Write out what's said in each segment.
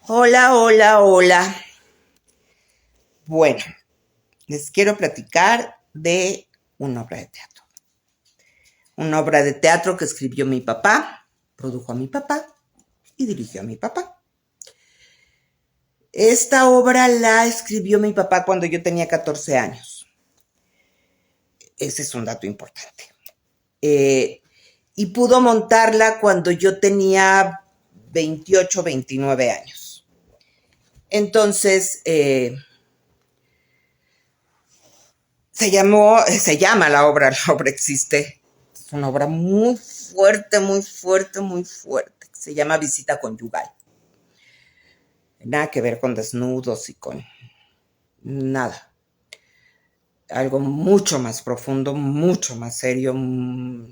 Hola, hola, hola. Bueno, les quiero platicar de una obra de teatro. Una obra de teatro que escribió mi papá, produjo a mi papá y dirigió a mi papá. Esta obra la escribió mi papá cuando yo tenía 14 años. Ese es un dato importante. Y pudo montarla cuando yo tenía 28, 29 años. Entonces, se llama la obra existe. Es una obra muy fuerte, muy fuerte, muy fuerte. Se llama Visita Conyugal. Nada que ver con desnudos y con nada. Algo mucho más profundo, mucho más serio. Bueno,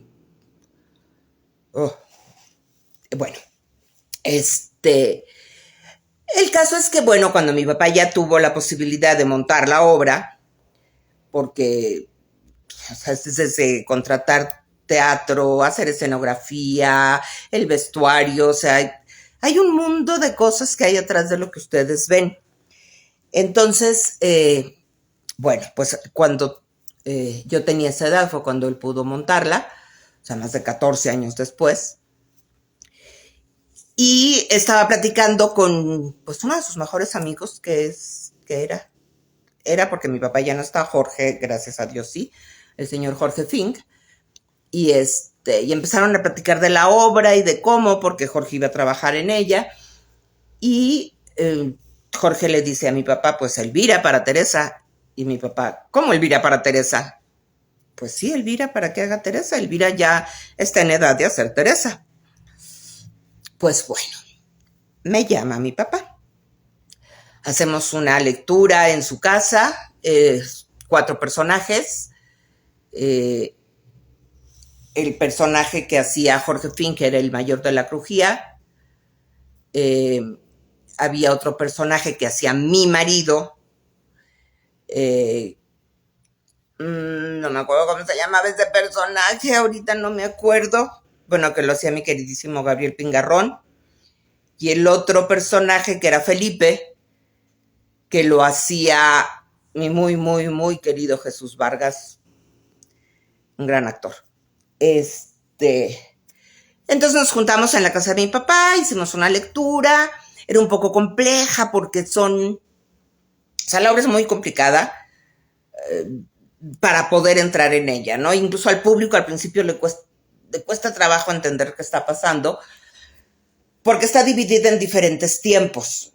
el caso es que, bueno, cuando mi papá ya tuvo la posibilidad de montar la obra, porque o sea, es desde contratar teatro, hacer escenografía, el vestuario, o sea, hay un mundo de cosas que hay atrás de lo que ustedes ven. Entonces, bueno, pues cuando yo tenía esa edad fue cuando él pudo montarla, o sea, más de 14 años después. Y estaba platicando con pues uno de sus mejores amigos, que era porque mi papá ya no está, Jorge, gracias a Dios sí, el señor Jorge Fink, y empezaron a platicar de la obra y de cómo, porque Jorge iba a trabajar en ella, y Jorge le dice a mi papá, pues Elvira para Teresa, y mi papá, ¿cómo Elvira para Teresa? Pues sí, Elvira para que haga Teresa, Elvira ya está en edad de hacer Teresa. Pues bueno, me llama mi papá. Hacemos una lectura en su casa, 4 personajes. El personaje que hacía Jorge Fink era el mayor de la crujía. Había otro personaje que hacía mi marido. No me acuerdo cómo se llamaba ese personaje, ahorita no me acuerdo. Bueno, que lo hacía mi queridísimo Gabriel Pingarrón. Y el otro personaje que era Felipe, que lo hacía mi muy, muy, muy querido Jesús Vargas, un gran actor. Entonces nos juntamos en la casa de mi papá, hicimos una lectura, era un poco compleja porque o sea, la obra es muy complicada para poder entrar en ella, ¿no? Incluso al público al principio le cuesta trabajo entender qué está pasando, porque está dividida en diferentes tiempos.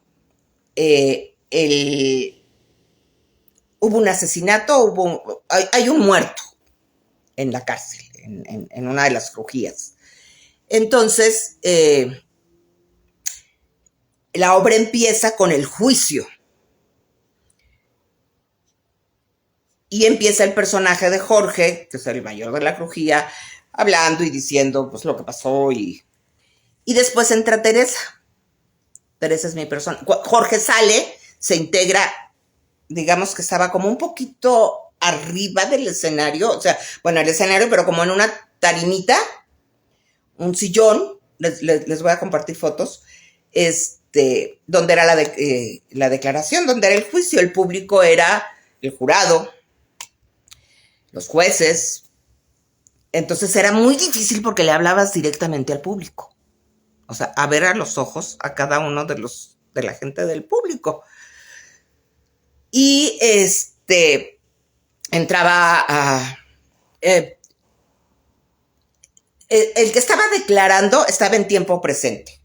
Hubo un asesinato, hay un muerto en la cárcel, en una de las crujías. Entonces, la obra empieza con el juicio. Y empieza el personaje de Jorge, que es el mayor de la crujía, hablando y diciendo pues lo que pasó y después entra Teresa. Teresa es mi persona. Jorge sale, se integra, digamos que estaba como un poquito arriba del escenario, o sea, bueno, el escenario, pero como en una tarimita, un sillón, les voy a compartir fotos, donde era la declaración, donde era el juicio, el público era el jurado, los jueces. Entonces era muy difícil porque le hablabas directamente al público. O sea, a ver a los ojos a cada uno de la gente del público. Y entraba a... el que estaba declarando estaba en tiempo presente.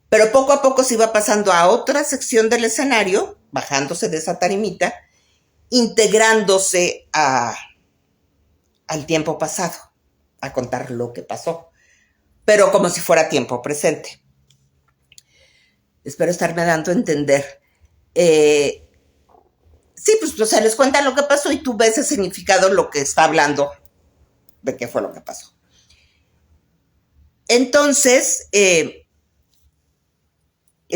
Pero poco a poco se iba pasando a otra sección del escenario, bajándose de esa tarimita, integrándose al tiempo pasado, a contar lo que pasó, pero como si fuera tiempo presente. Espero estarme dando a entender. Sí, pues o sea, les cuentan lo que pasó y tú ves el significado, lo que está hablando de qué fue lo que pasó. Entonces, el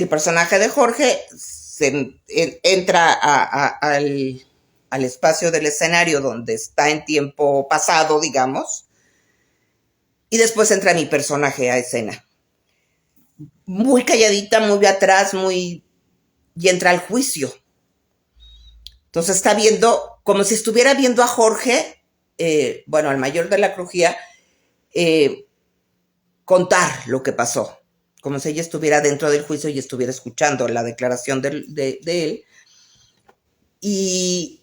personaje de Jorge entra al espacio del escenario donde está en tiempo pasado, digamos, y después entra mi personaje a escena. muy calladita, muy atrás, muy... y entra al juicio. Entonces está viendo, como si estuviera viendo a Jorge, bueno, al mayor de la crujía, eh, contar lo que pasó, como si ella estuviera dentro del juicio y estuviera escuchando la declaración de él. Y,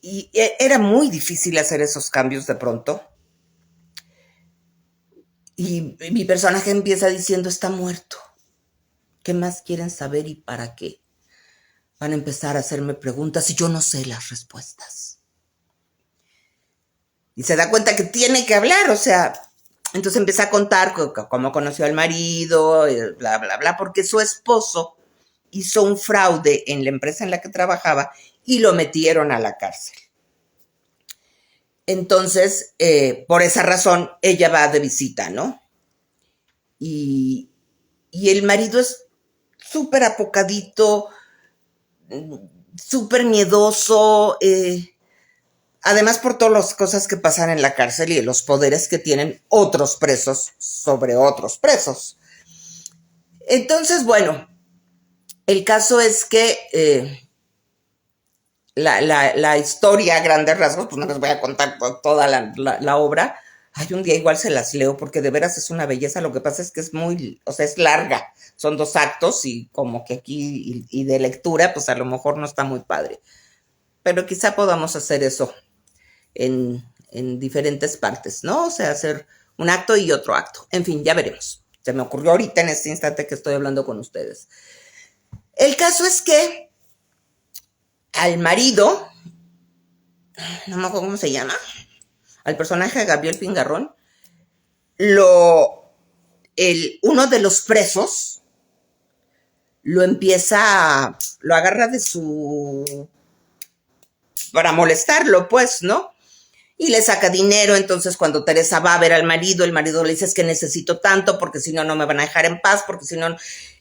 y era muy difícil hacer esos cambios de pronto. Y mi personaje empieza diciendo, está muerto. ¿Qué más quieren saber y para qué? Van a empezar a hacerme preguntas y yo no sé las respuestas. Y se da cuenta que tiene que hablar, o sea, entonces empieza a contar cómo conoció al marido, bla, bla, bla, porque su esposo hizo un fraude en la empresa en la que trabajaba y lo metieron a la cárcel. Entonces, por esa razón, ella va de visita, ¿no? Y, y el marido es súper apocadito, súper miedoso, además por todas las cosas que pasan en la cárcel y los poderes que tienen otros presos sobre otros presos. Entonces, bueno, el caso es que la historia a grandes rasgos, pues no les voy a contar toda la obra. Ay, un día igual se las leo porque de veras es una belleza. Lo que pasa es que es muy, o sea, es larga. Son 2 actos y como que aquí y de lectura, pues a lo mejor no está muy padre. Pero quizá podamos hacer eso en diferentes partes, ¿no? O sea, hacer un acto y otro acto. En fin, ya veremos. Se me ocurrió ahorita en este instante que estoy hablando con ustedes. El caso es que al marido, no me acuerdo cómo se llama, al personaje de Gabriel Pingarrón, uno de los presos lo agarra para molestarlo, pues, ¿no? Y le saca dinero. Entonces cuando Teresa va a ver al marido, el marido le dice, es que necesito tanto porque si no, no me van a dejar en paz, porque si no...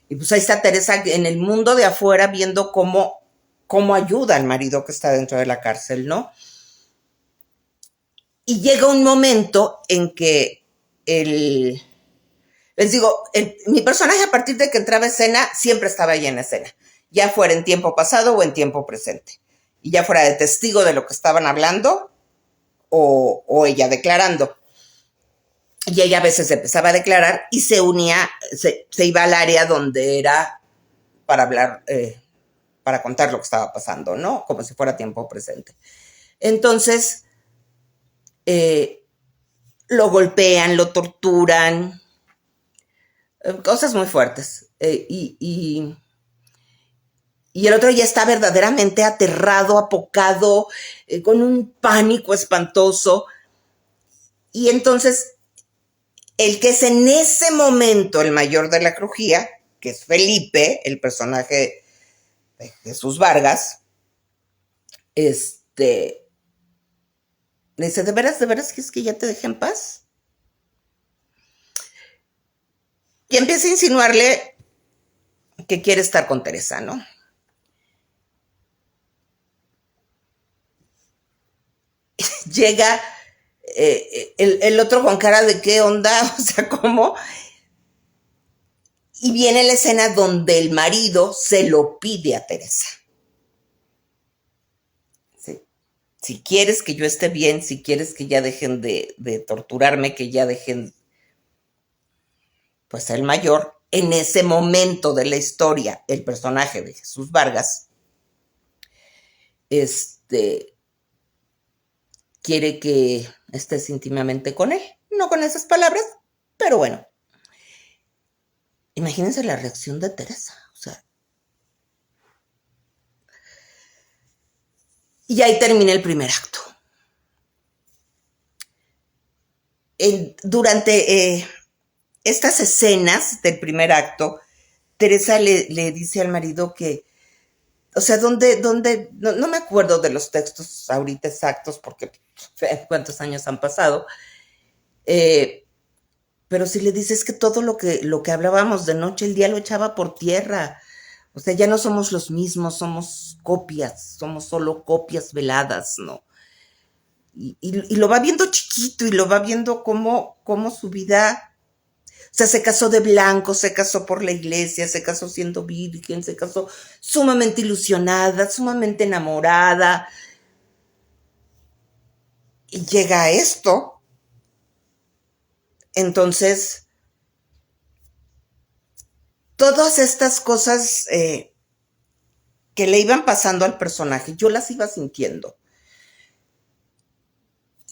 Y pues ahí está Teresa en el mundo de afuera viendo cómo ayuda al marido que está dentro de la cárcel, ¿no? Y llega un momento en que les digo, mi personaje a partir de que entraba a escena siempre estaba ahí en escena, ya fuera en tiempo pasado o en tiempo presente, y ya fuera de testigo de lo que estaban hablando o ella declarando. Y ella a veces empezaba a declarar y se unía, se iba al área donde era para hablar, para contar lo que estaba pasando, ¿no? Como si fuera tiempo presente. Entonces, lo golpean, lo torturan, cosas muy fuertes. Y el otro ya está verdaderamente aterrado, apocado, con un pánico espantoso. Y entonces, el que es en ese momento el mayor de la crujía, que es Felipe, el personaje de Jesús Vargas, le dice, ¿de veras que es que ya te dejé en paz? Y empieza a insinuarle que quiere estar con Teresa, ¿no? Llega el otro con cara de qué onda, o sea, ¿cómo? Y viene la escena donde el marido se lo pide a Teresa. ¿Sí? Si quieres que yo esté bien, si quieres que ya dejen de torturarme, que ya dejen, pues el mayor, en ese momento de la historia, el personaje de Jesús Vargas, quiere que estés íntimamente con él. No con esas palabras, pero bueno. Imagínense la reacción de Teresa. O sea. Y ahí termina el primer acto. Durante estas escenas del primer acto, Teresa le dice al marido que, o sea, no me acuerdo de los textos ahorita exactos porque cuántos años han pasado, pero si le dices que todo lo que hablábamos de noche, el día lo echaba por tierra. O sea, ya no somos los mismos, somos copias, somos solo copias veladas, ¿no? Y lo va viendo chiquito y lo va viendo cómo su vida sea, se casó de blanco, se casó por la iglesia, se casó siendo virgen, se casó sumamente ilusionada, sumamente enamorada. Y llega a esto. Entonces, todas estas cosas que le iban pasando al personaje, yo las iba sintiendo.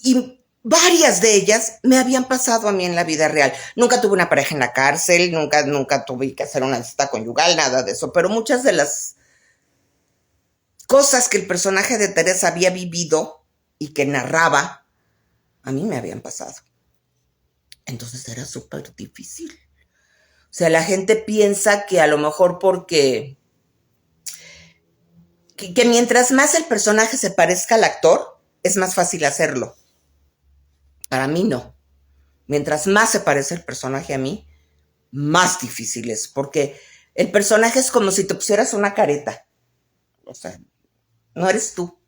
Y varias de ellas me habían pasado a mí en la vida real. Nunca tuve una pareja en la cárcel, nunca tuve que hacer una visita conyugal, nada de eso, pero muchas de las cosas que el personaje de Teresa había vivido y que narraba, a mí me habían pasado. Entonces era súper difícil. O sea, la gente piensa que a lo mejor porque que mientras más el personaje se parezca al actor, es más fácil hacerlo. Para mí no. Mientras más se parece el personaje a mí, más difícil es, porque el personaje es como si te pusieras una careta. O sea, no eres tú.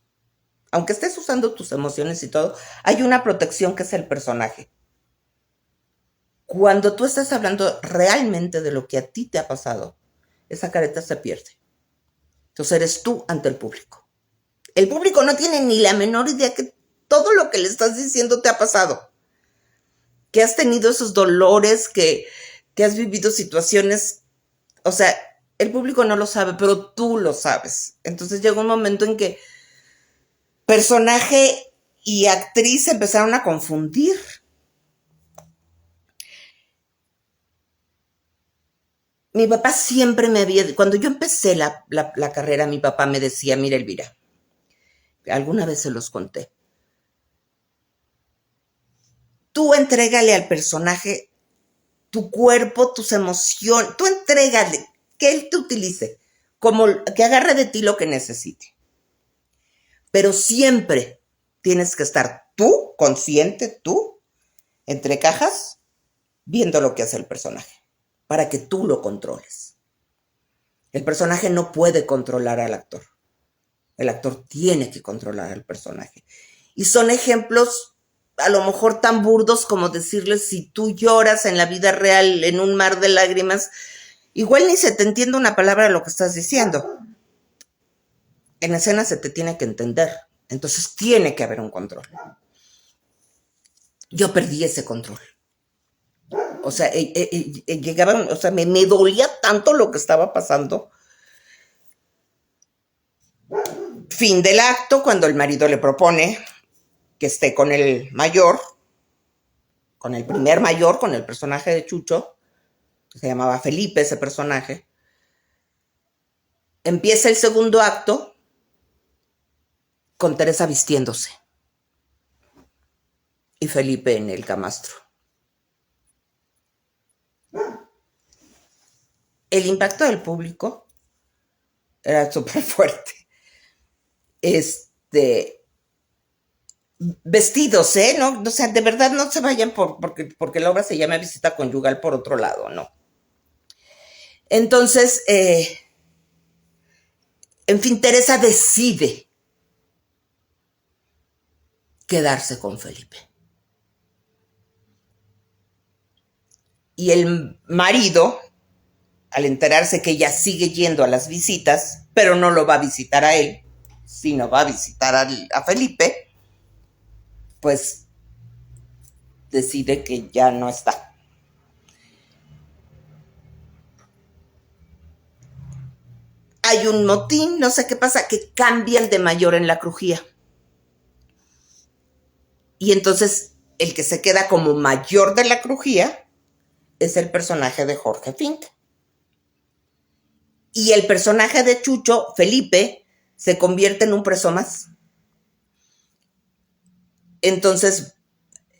Aunque estés usando tus emociones y todo, hay una protección que es el personaje. Cuando tú estás hablando realmente de lo que a ti te ha pasado, esa careta se pierde. Entonces eres tú ante el público. El público no tiene ni la menor idea que todo lo que le estás diciendo te ha pasado. Que has tenido esos dolores, que has vivido situaciones. O sea, el público no lo sabe, pero tú lo sabes. Entonces llegó un momento en que personaje y actriz se empezaron a confundir. Mi papá siempre me había... Cuando yo empecé la carrera, mi papá me decía, mira, Elvira, alguna vez se los conté, tú entrégale al personaje tu cuerpo, tus emociones, tú entrégale, que él te utilice, como que agarre de ti lo que necesite. Pero siempre tienes que estar tú, consciente, tú, entre cajas, viendo lo que hace el personaje, para que tú lo controles. El personaje no puede controlar al actor. El actor tiene que controlar al personaje. Y son ejemplos a lo mejor tan burdos como decirles, si tú lloras en la vida real en un mar de lágrimas, igual ni se te entiende una palabra de lo que estás diciendo. En escena se te tiene que entender. Entonces tiene que haber un control. Yo perdí ese control. O sea, llegaban, o sea, me dolía tanto lo que estaba pasando. Fin del acto, cuando el marido le propone que esté con el mayor, con el primer mayor, con el personaje de Chucho, que se llamaba Felipe, ese personaje. Empieza el segundo acto con Teresa vistiéndose y Felipe en el camastro. El impacto del público era súper fuerte. Vestidos, ¿eh? No, o sea, de verdad no se vayan porque la obra se llama Visita Conyugal por otro lado, no. Entonces, en fin, Teresa decide quedarse con Felipe. Y el marido, al enterarse que ella sigue yendo a las visitas, pero no lo va a visitar a él, sino va a visitar a Felipe, pues decide que ya no está. Hay un motín, no sé qué pasa, que cambian de mayor en la crujía. Y entonces el que se queda como mayor de la crujía es el personaje de Jorge Fink. Y el personaje de Chucho, Felipe, se convierte en un preso más. Entonces,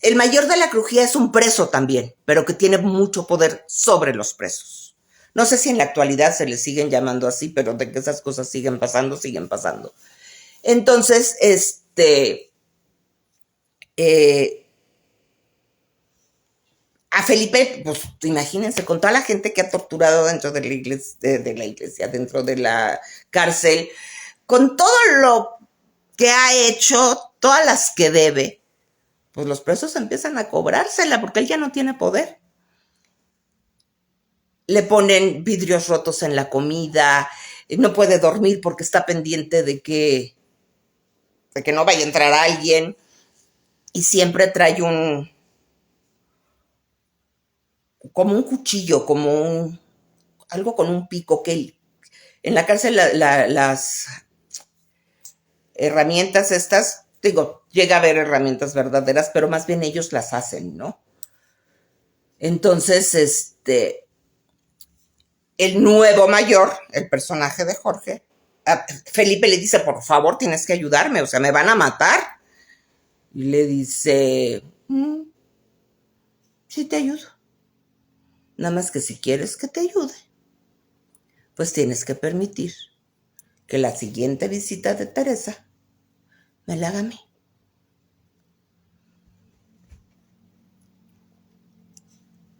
el mayor de la crujía es un preso también, pero que tiene mucho poder sobre los presos. No sé si en la actualidad se les siguen llamando así, pero de que esas cosas siguen pasando, siguen pasando. Entonces, a Felipe, pues imagínense, con toda la gente que ha torturado dentro de la iglesia, dentro de la cárcel, con todo lo que ha hecho, todas las que debe, pues los presos empiezan a cobrársela porque él ya no tiene poder. le ponen vidrios rotos en la comida, no puede dormir porque está pendiente de que no vaya a entrar alguien, y siempre trae como un cuchillo, algo con un pico que en la cárcel las herramientas estas, digo, llega a haber herramientas verdaderas, pero más bien ellos las hacen, ¿no? Entonces, el nuevo mayor, el personaje de Jorge, a Felipe le dice, por favor, tienes que ayudarme, o sea, me van a matar. Y le dice, sí te ayudo. Nada más que si quieres que te ayude, pues tienes que permitir que la siguiente visita de Teresa me la haga a mí.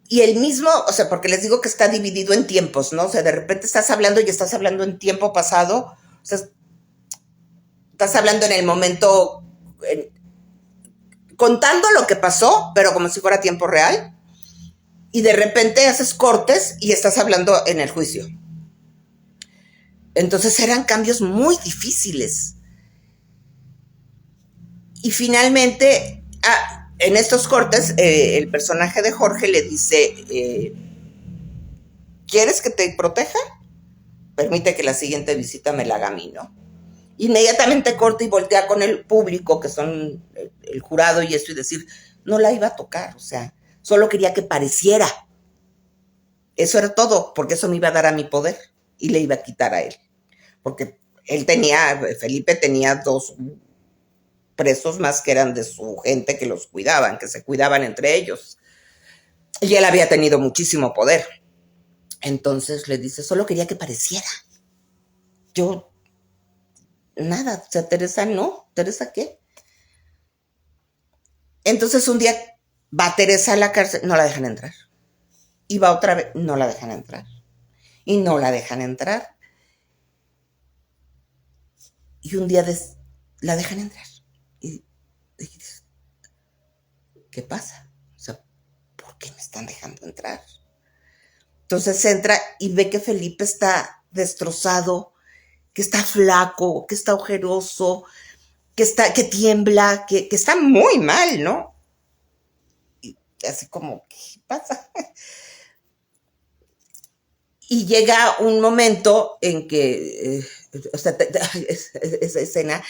Y el mismo, o sea, porque les digo que está dividido en tiempos, ¿no? O sea, de repente estás hablando y estás hablando en tiempo pasado, o sea, estás hablando en el momento, contando lo que pasó, pero como si fuera tiempo real, y de repente haces cortes y estás hablando en el juicio. Entonces eran cambios muy difíciles. Y finalmente, en estos cortes, el personaje de Jorge le dice, ¿quieres que te proteja? Permite que la siguiente visita me la haga a mí, ¿no? Inmediatamente corta y voltea con el público, que son el jurado y esto, y decir, no la iba a tocar, o sea, solo quería que pareciera. Eso era todo, porque eso me iba a dar a mi poder y le iba a quitar a él. Porque Felipe tenía 2 presos más que eran de su gente, que los cuidaban, que se cuidaban entre ellos. Y él había tenido muchísimo poder. Entonces le dice, solo quería que pareciera. Yo, nada, o sea, Teresa no, ¿Teresa qué? Entonces un día va Teresa a la cárcel, no la dejan entrar. Y va otra vez, no la dejan entrar. Y no la dejan entrar. Y un día la dejan entrar. Y dices, ¿qué pasa? O sea, ¿por qué me están dejando entrar? Entonces entra y ve que Felipe está destrozado, que está flaco, que está ojeroso, que tiembla, que está muy mal, ¿no? Y así como, ¿qué pasa? Y llega un momento en que, o sea, esa escena,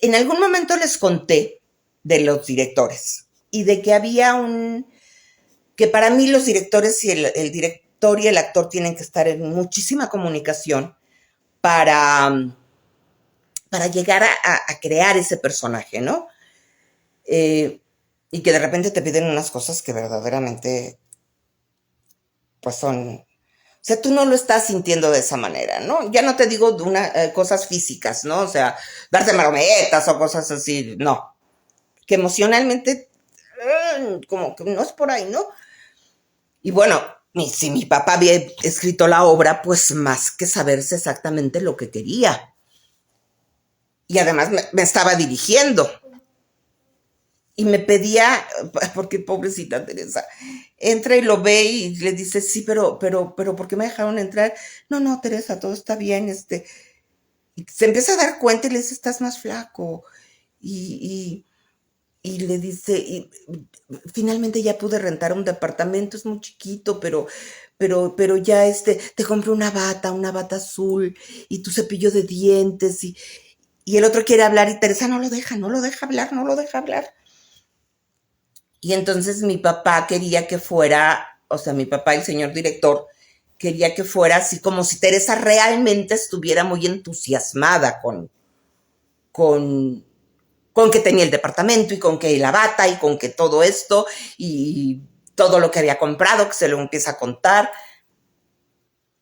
en algún momento les conté de los directores y de que había que para mí los directores y el director y el actor tienen que estar en muchísima comunicación para, para llegar a crear ese personaje, ¿no? Y que de repente te piden unas cosas que verdaderamente, pues son, o sea, tú no lo estás sintiendo de esa manera, ¿no? Ya no te digo de cosas físicas, ¿no? O sea, darte marometas o cosas así, no. Que emocionalmente, como que no es por ahí, ¿no? Y bueno, si mi papá había escrito la obra, pues más que saberse exactamente lo que quería. Y además me estaba dirigiendo. Y me pedía, porque pobrecita Teresa, entra y lo ve y le dice, sí, pero, ¿por qué me dejaron entrar? No, no, Teresa, todo está bien, Y se empieza a dar cuenta y le dice, estás más flaco. Y le dice, finalmente ya pude rentar un departamento, es muy chiquito, pero ya te compré una bata azul, y tu cepillo de dientes, y el otro quiere hablar, y Teresa no lo deja hablar, no lo deja hablar. Y entonces mi papá quería que fuera, o sea, mi papá, el señor director, quería que fuera así como si Teresa realmente estuviera muy entusiasmada con, con que tenía el departamento y con que la bata y con que todo esto y todo lo que había comprado, que se lo empieza a contar.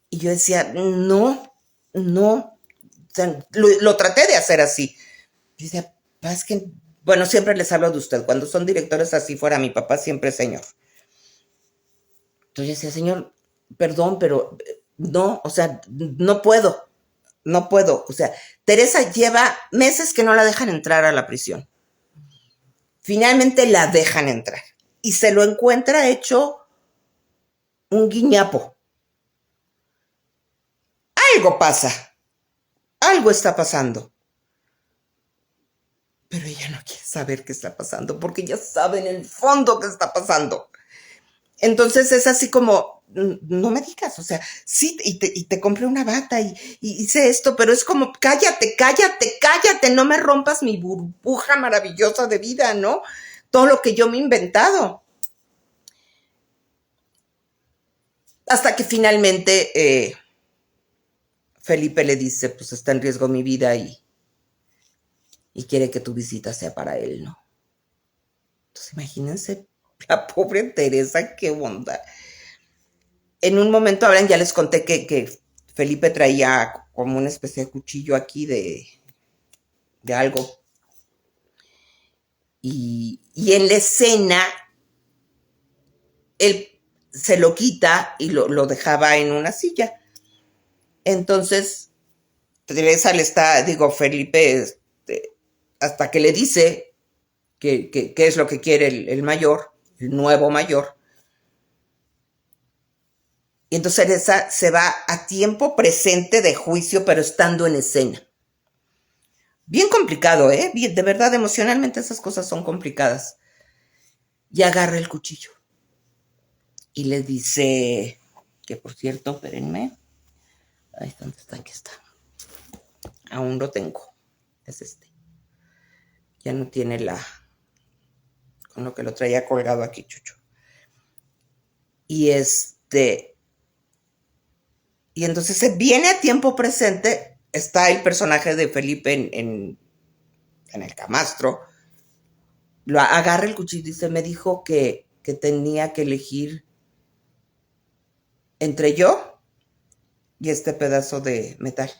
Y yo decía, no, no, o sea, lo traté de hacer así. Y decía, es que, bueno, siempre les hablo de usted, cuando son directores así fuera mi papá, siempre señor. Entonces yo decía, señor, perdón, pero no, o sea, no puedo, o sea, Teresa lleva meses que no la dejan entrar a la prisión. Finalmente la dejan entrar y se lo encuentra hecho un guiñapo. algo pasa, algo está pasando. Pero ella no quiere saber qué está pasando, porque ya sabe en el fondo qué está pasando. Entonces es así como, no me digas, o sea, sí, y te compré una bata y hice esto, pero es como, cállate, cállate, cállate, no me rompas mi burbuja maravillosa de vida, ¿no? Todo lo que yo me he inventado. Hasta que finalmente Felipe le dice, pues está en riesgo mi vida y quiere que tu visita sea para él, ¿no? Entonces imagínense la pobre Teresa, qué onda. En un momento, ahora ya les conté que Felipe traía como una especie de cuchillo aquí de algo. Y en la escena, él se lo quita y lo dejaba en una silla. Entonces, Teresa le está, digo, Felipe, hasta que le dice que es lo que quiere el mayor, el nuevo mayor. Y entonces Teresa se va a tiempo presente de juicio, pero estando en escena. Bien complicado, ¿eh? Bien, de verdad, emocionalmente esas cosas son complicadas. Y agarra el cuchillo. Y le dice, que por cierto, espérenme. Ahí está, ¿dónde está? Aquí está. Aún lo tengo. Es este. Ya no tiene con lo que lo traía colgado aquí, Chucho. Y y entonces se viene a tiempo presente, está el personaje de Felipe en el camastro, lo agarra el cuchillo y dice, me dijo que tenía que elegir entre yo y este pedazo de metal.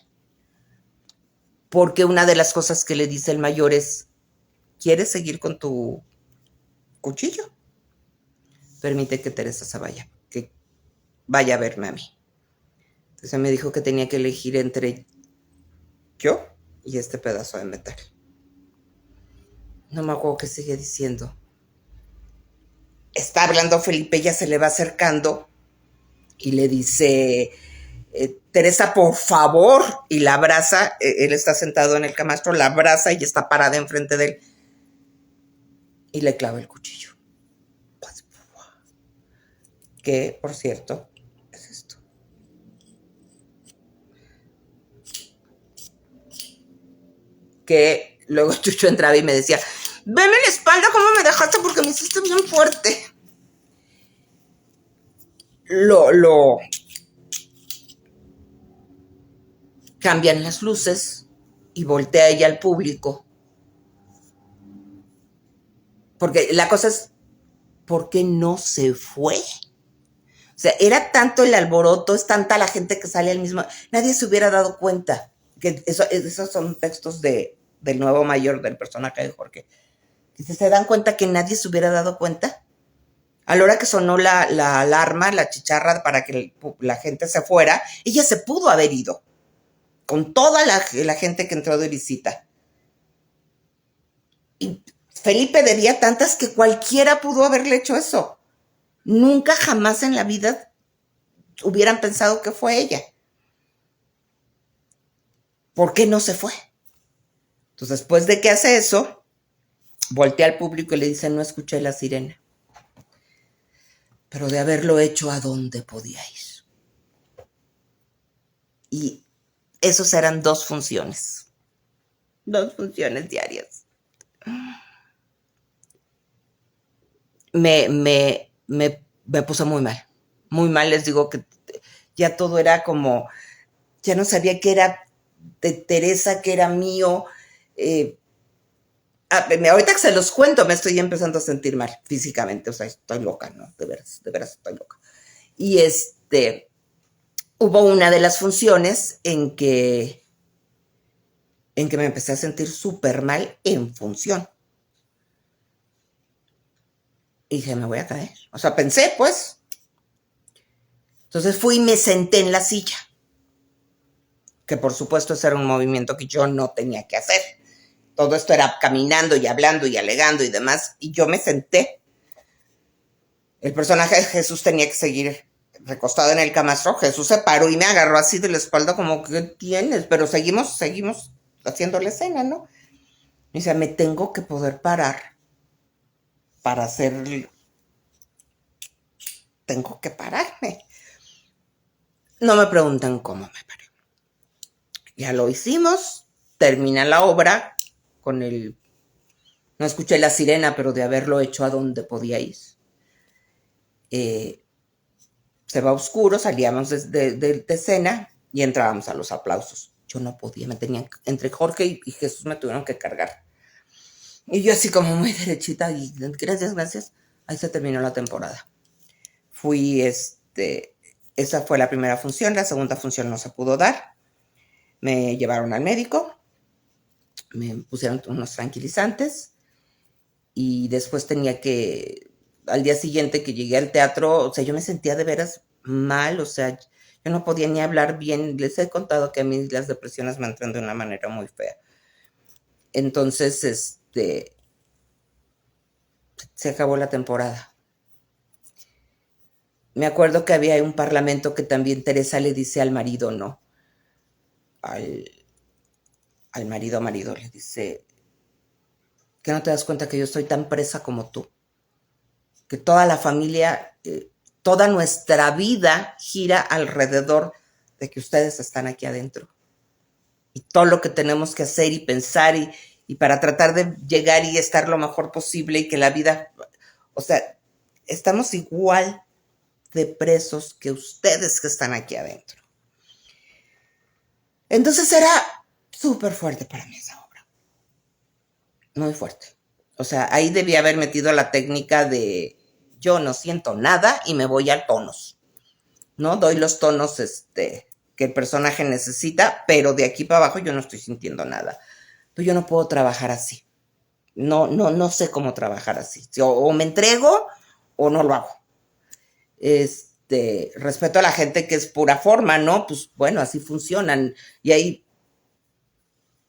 Porque una de las cosas que le dice el mayor es, ¿quieres seguir con tu cuchillo? Permite que Teresa se vaya, que vaya a verme a mí. Entonces me dijo que tenía que elegir entre yo y este pedazo de metal. No me acuerdo qué sigue diciendo. Está hablando Felipe, ella se le va acercando y le dice, Teresa, por favor, y la abraza, él está sentado en el camastro, la abraza y está parada enfrente de él y le clava el cuchillo. Que, por cierto, es esto. Que luego Chucho entraba y me decía, veme la espalda cómo me dejaste porque me hiciste bien fuerte. Lo cambian las luces y voltea ella al público. Porque la cosa es, ¿por qué no se fue? O sea, era tanto el alboroto, es tanta la gente que sale al mismo... Nadie se hubiera dado cuenta. Que esos son textos del nuevo mayor, del personaje de Jorge. ¿Se dan cuenta que nadie se hubiera dado cuenta? A la hora que sonó la alarma, la chicharra para que la gente se fuera, ella se pudo haber ido. Con toda la gente que entró de visita. Y Felipe debía tantas que cualquiera pudo haberle hecho eso. Nunca jamás en la vida hubieran pensado que fue ella. ¿Por qué no se fue? Entonces, después de que hace eso, voltea al público y le dice, no escuché la sirena. Pero de haberlo hecho, ¿a dónde podía ir? Y esos eran 2 funciones. 2 funciones diarias. Me puse muy mal. Muy mal, les digo que ya todo era como, ya no sabía qué era de Teresa, qué era mío. Ahorita que se los cuento me estoy empezando a sentir mal físicamente, o sea, estoy loca, ¿no? De veras estoy loca. Y hubo una de las funciones en que me empecé a sentir súper mal en función. Y dije, me voy a caer. O sea, pensé, pues. Entonces fui y me senté en la silla. Que por supuesto ese era un movimiento que yo no tenía que hacer. Todo esto era caminando y hablando y alegando y demás. Y yo me senté. El personaje de Jesús tenía que seguir recostado en el camastro, Jesús se paró y me agarró así de la espalda como, ¿qué tienes? Pero seguimos haciendo la escena, ¿no? Y dice, me tengo que poder parar para hacer, tengo que pararme. No me preguntan cómo me paré. Ya lo hicimos, termina la obra con el... No escuché la sirena, pero de haberlo hecho a donde podía ir. Se va oscuro, salíamos de escena y entrábamos a los aplausos. Yo no podía, me tenían, entre Jorge y Jesús me tuvieron que cargar. Y yo así como muy derechita y gracias, gracias. Ahí se terminó la temporada. Esa fue la primera función, la segunda función no se pudo dar. Me llevaron al médico, me pusieron unos tranquilizantes y después tenía que, al día siguiente que llegué al teatro, o sea, yo me sentía de veras mal, o sea, yo no podía ni hablar bien. Les he contado que a mí las depresiones me entran de una manera muy fea. Entonces, se acabó la temporada. Me acuerdo que había un parlamento que también Teresa le dice al marido, ¿no? Al marido le dice, que no te das cuenta que yo estoy tan presa como tú, que toda la familia, toda nuestra vida gira alrededor de que ustedes están aquí adentro. Y todo lo que tenemos que hacer y pensar y para tratar de llegar y estar lo mejor posible y que la vida, o sea, estamos igual de presos que ustedes que están aquí adentro. Entonces era súper fuerte para mí esa obra. Muy fuerte. O sea, ahí debía haber metido la técnica de yo no siento nada y me voy a tonos. ¿No? Doy los tonos que el personaje necesita, pero de aquí para abajo yo no estoy sintiendo nada. Pues yo no puedo trabajar así. No sé cómo trabajar así. O me entrego o no lo hago. Respeto a la gente que es pura forma, ¿no? Pues bueno, así funcionan. Y hay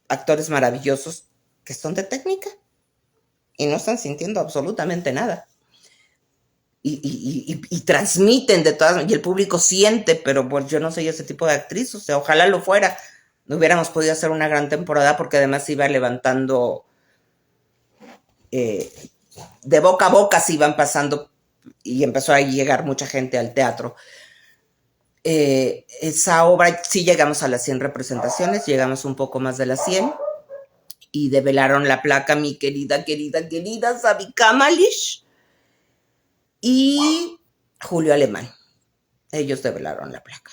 actores maravillosos que son de técnica y no están sintiendo absolutamente nada. Y transmiten de todas, y el público siente, pero pues yo no soy ese tipo de actriz, o sea, ojalá lo fuera. No hubiéramos podido hacer una gran temporada porque además iba levantando, de boca a boca se iban pasando y empezó a llegar mucha gente al teatro. Esa obra, sí llegamos a las 100 representaciones, llegamos un poco más de las 100 y develaron la placa mi querida Sabi Kamalish y Julio Alemán. Ellos develaron la placa.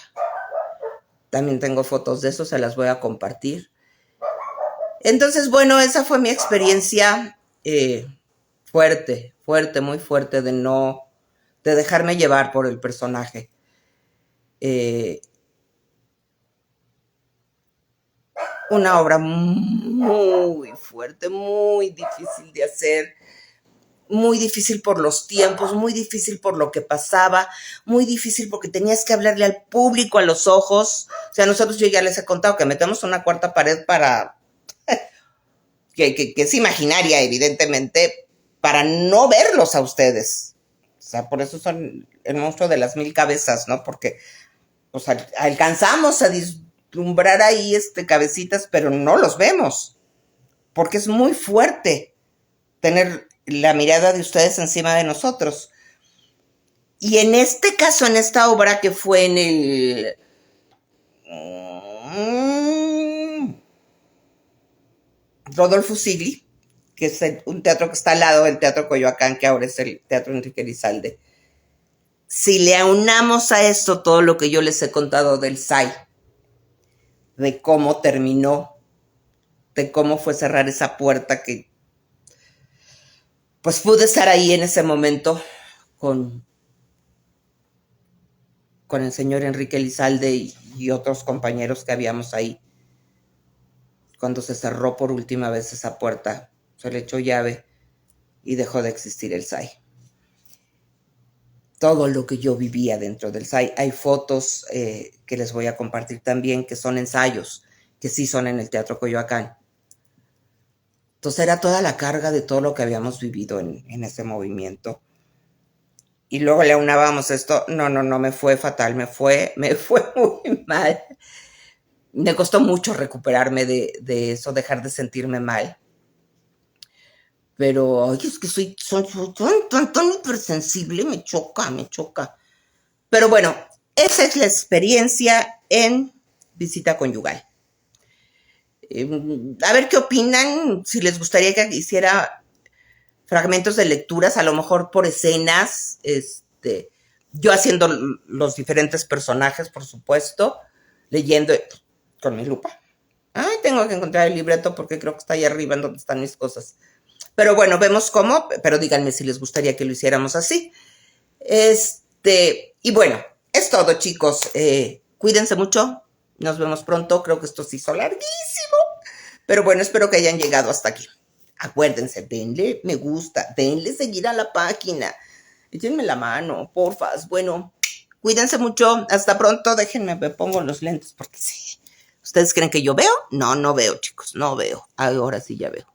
También tengo fotos de eso, se las voy a compartir. Entonces, bueno, esa fue mi experiencia fuerte, muy fuerte de dejarme llevar por el personaje. Una obra muy fuerte, muy difícil de hacer, muy difícil por los tiempos, muy difícil por lo que pasaba, muy difícil porque tenías que hablarle al público a los ojos. O sea, nosotros yo ya les he contado que metemos una cuarta pared para, que es imaginaria, evidentemente, para no verlos a ustedes. O sea, por eso son el monstruo de las 1000 cabezas, ¿no? Porque pues, alcanzamos a vislumbrar ahí cabecitas, pero no los vemos. Porque es muy fuerte tener la mirada de ustedes encima de nosotros. Y en este caso, en esta obra que fue en el... Rodolfo Sigli, que es un teatro que está al lado del Teatro Coyoacán, que ahora es el Teatro Enrique Lizalde. Si le aunamos a esto todo lo que yo les he contado del SAI, de cómo terminó, de cómo fue cerrar esa puerta que pues pude estar ahí en ese momento con el señor Enrique Lizalde y otros compañeros que habíamos ahí. Cuando se cerró por última vez esa puerta, se le echó llave y dejó de existir el SAI. Todo lo que yo vivía dentro del SAI. Hay fotos que les voy a compartir también, que son ensayos, que sí son en el Teatro Coyoacán. Entonces era toda la carga de todo lo que habíamos vivido en ese movimiento. y luego le aunábamos esto, no, me fue fatal, me fue muy mal. Me costó mucho recuperarme de eso, dejar de sentirme mal. Pero, ay, es que soy tan hipersensible, me choca, me choca. Pero bueno, esa es la experiencia en visita conyugal. A ver qué opinan, si les gustaría que hiciera fragmentos de lecturas, a lo mejor por escenas, yo haciendo los diferentes personajes, por supuesto, leyendo con mi lupa. Ay, tengo que encontrar el libreto porque creo que está ahí arriba en donde están mis cosas. Pero bueno, vemos cómo, pero díganme si les gustaría que lo hiciéramos así. Y bueno, es todo, chicos. Cuídense mucho. Nos vemos pronto. Creo que esto se hizo larguísimo. Pero bueno, espero que hayan llegado hasta aquí. Acuérdense, denle me gusta, denle seguir a la página. Échenme la mano, porfas. Bueno, cuídense mucho. Hasta pronto. Déjenme, me pongo los lentes porque sí. ¿Ustedes creen que yo veo? No, no veo, chicos. No veo. Ahora sí ya veo.